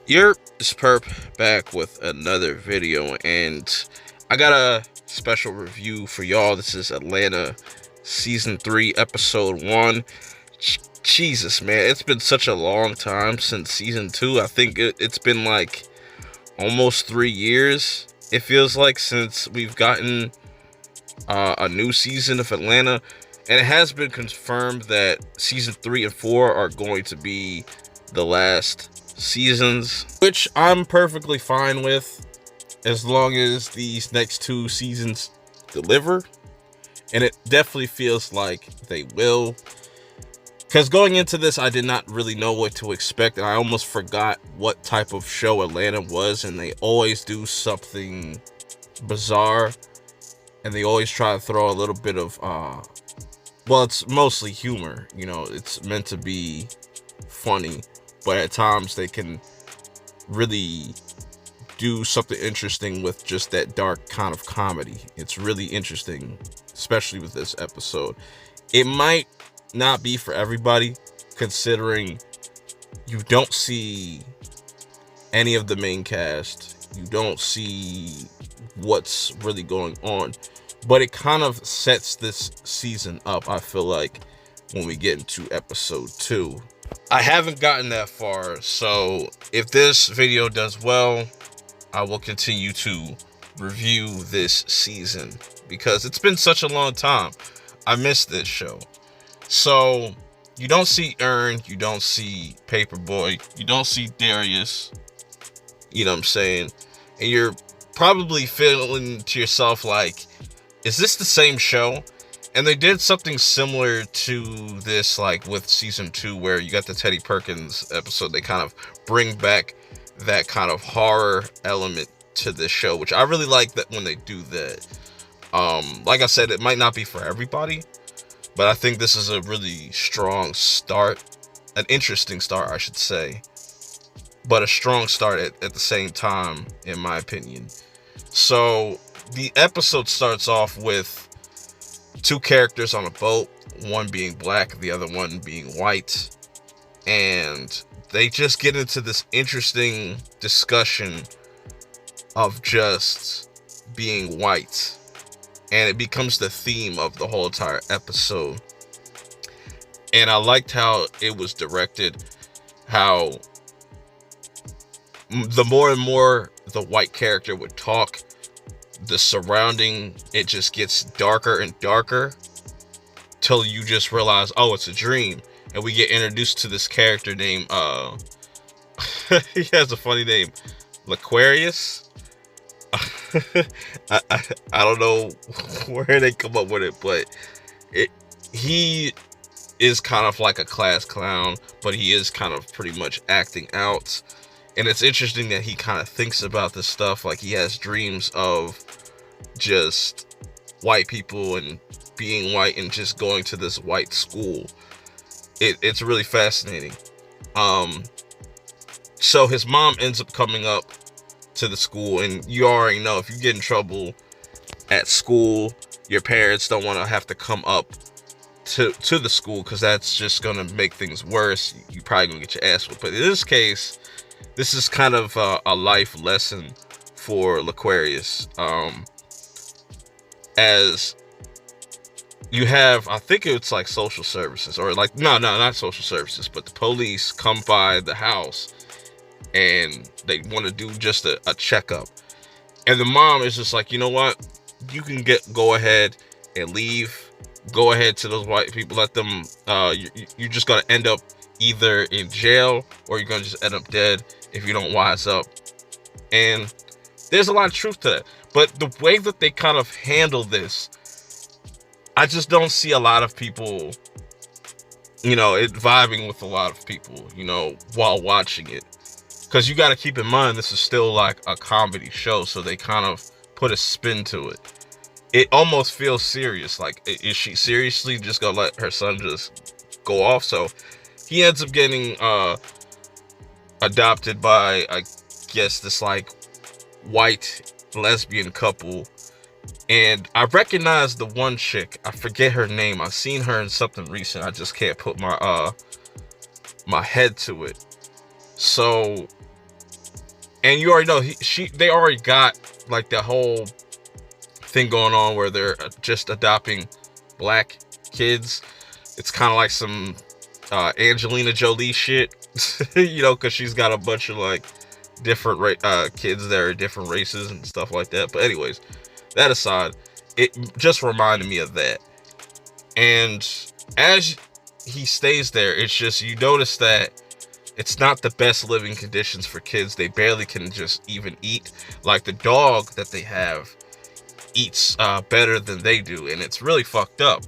You're Perp back with another video, and I got a special review for y'all. This is Atlanta Season 3, Episode 1. Jesus, man, it's been such a long time since Season 2. I think it's been like almost 3 years, it feels like, since we've gotten a new season of Atlanta. And it has been confirmed that Season 3 and 4 are going to be the last seasons, which I'm perfectly fine with as long as these next two seasons deliver. And it definitely feels like they will. Because going into this, I did not really know what to expect, and I almost forgot what type of show Atlanta was, and they always do something bizarre, and they always try to throw a little bit of, well, it's mostly humor, it's meant to be funny, but at times they can really do something interesting with just that dark kind of comedy. It's really interesting, especially with this episode. It might not be for everybody, considering you don't see any of the main cast. You don't see what's really going on, but it kind of sets this season up, I feel like, when we get into episode 2. I haven't gotten that far, so if this video does well, I will continue to review this season, because it's been such a long time. I missed this show. So you don't see Earn, you don't see Paperboy, you don't see Darius, you know what I'm saying? And you're probably feeling to yourself like, is this the same show? And they did something similar to this, like with season 2, where you got the Teddy Perkins episode. They kind of bring back that kind of horror element to this show, which I really like that when they do that. Like I said, it might not be for everybody, but I think this is a really strong start, an interesting start, I should say, but a strong start at the same time, in my opinion. So the episode starts off with two characters on a boat, one being black, the other one being white, and they just get into this interesting discussion of just being white, and it becomes the theme of the whole entire episode. And I liked how it was directed, how the more and more the white character would talk, the surrounding, it just gets darker and darker till you just realize, oh, it's a dream. And we get introduced to this character named he has a funny name, Laquarius. I don't know where they come up with it, but he is kind of like a class clown, but he is kind of pretty much acting out. And it's interesting that he kind of thinks about this stuff, like he has dreams of just white people and being white and just going to this white school. It's really fascinating. So his mom ends up coming up to the school, and you already know, if you get in trouble at school, your parents don't want to have to come up to the school, because that's just gonna make things worse. You probably gonna get your ass whipped. But in this case, this is kind of a life lesson for Laquarius. As you have, I think it's like social services, or like, no, not social services, but the police come by the house and they want to do just a checkup. And the mom is just like, you know what? You can go ahead and leave. Go ahead to those white people. Let them, you're just going to end up either in jail, or you're going to just end up dead if you don't wise up. And there's a lot of truth to that. But the way that they kind of handle this, I just don't see a lot of people, it vibing with a lot of people, while watching it. Because you got to keep in mind, this is still like a comedy show, so they kind of put a spin to it. It almost feels serious. Like, is she seriously just gonna let her son just go off? So he ends up getting adopted by, I guess, this like white lesbian couple. And I recognize the one chick. I forget her name. I've seen her in something recent. I just can't put my head to it. So And you already know they already got like the whole thing going on where they're just adopting black kids. It's kind of like some Angelina Jolie shit, you know, because she's got a bunch of like different kids that are different races and stuff like that. But anyways, that aside, it just reminded me of that. And as he stays there, it's just, you notice that it's not the best living conditions for kids. They barely can just even eat. Like the dog that they have eats better than they do, and it's really fucked up.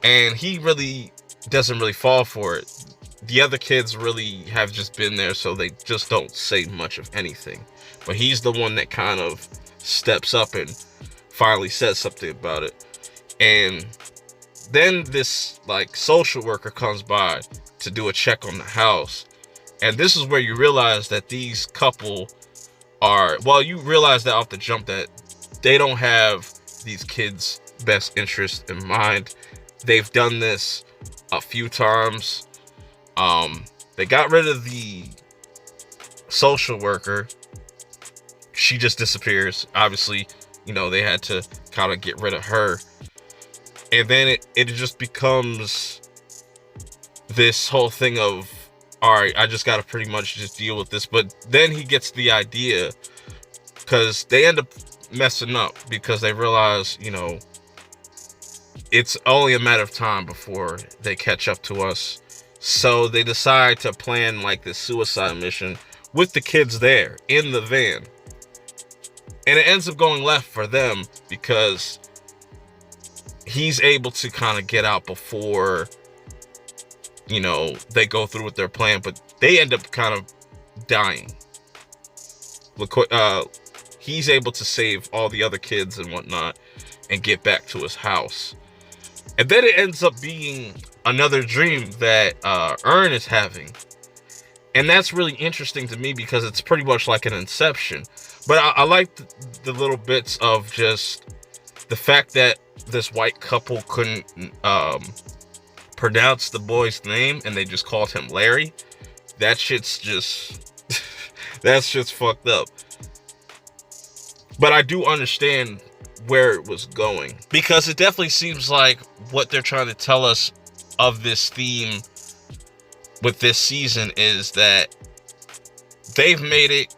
And he really doesn't really fall for it. The other kids really have just been there, so they just don't say much of anything. But he's the one that kind of steps up and finally says something about it. And then this like social worker comes by to do a check on the house. And this is where you realize that these couple are, well, you realize that off the jump that they don't have these kids' best interest in mind. They've done this a few times. They got rid of the social worker. She just disappears. Obviously, you know, they had to kind of get rid of her. And then it just becomes this whole thing of, all right, I just got to pretty much just deal with this. But then he gets the idea, because they end up messing up because they realize, you know, it's only a matter of time before they catch up to us. So they decide to plan like this suicide mission with the kids there in the van. And it ends up going left for them because he's able to kind of get out before, you know, they go through with their plan, but they end up kind of dying. He's able to save all the other kids and whatnot and get back to his house. And then it ends up being another dream that Earn is having. And that's really interesting to me because it's pretty much like an Inception. But I like the little bits of just the fact that this white couple couldn't pronounce the boy's name and they just called him Larry. That shit's just that's just fucked up. But I do understand where it was going, because it definitely seems like what they're trying to tell us of this theme with this season is that they've made it,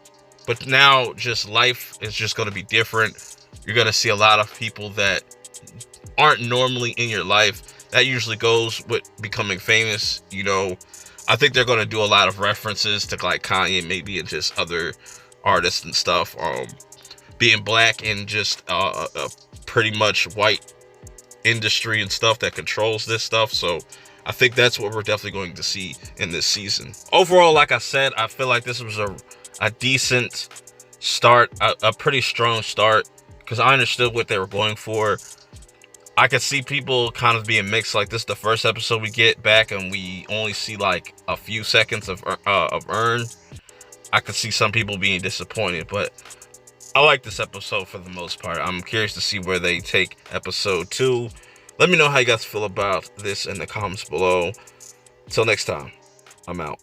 but now just life is just going to be different. You're going to see a lot of people that aren't normally in your life. That usually goes with becoming famous. You know, I think they're going to do a lot of references to like Kanye maybe and just other artists and stuff. Being black and just a pretty much white industry and stuff that controls this stuff. So I think that's what we're definitely going to see in this season. Overall, like I said, I feel like this was a decent start, a pretty strong start, because I understood what they were going for. I could see people kind of being mixed. Like, this is the first episode we get back and we only see like a few seconds of Earn. I could see some people being disappointed, but I like this episode for the most part. I'm curious to see where they take episode 2. Let me know how you guys feel about this in the comments below. Until next time, I'm out.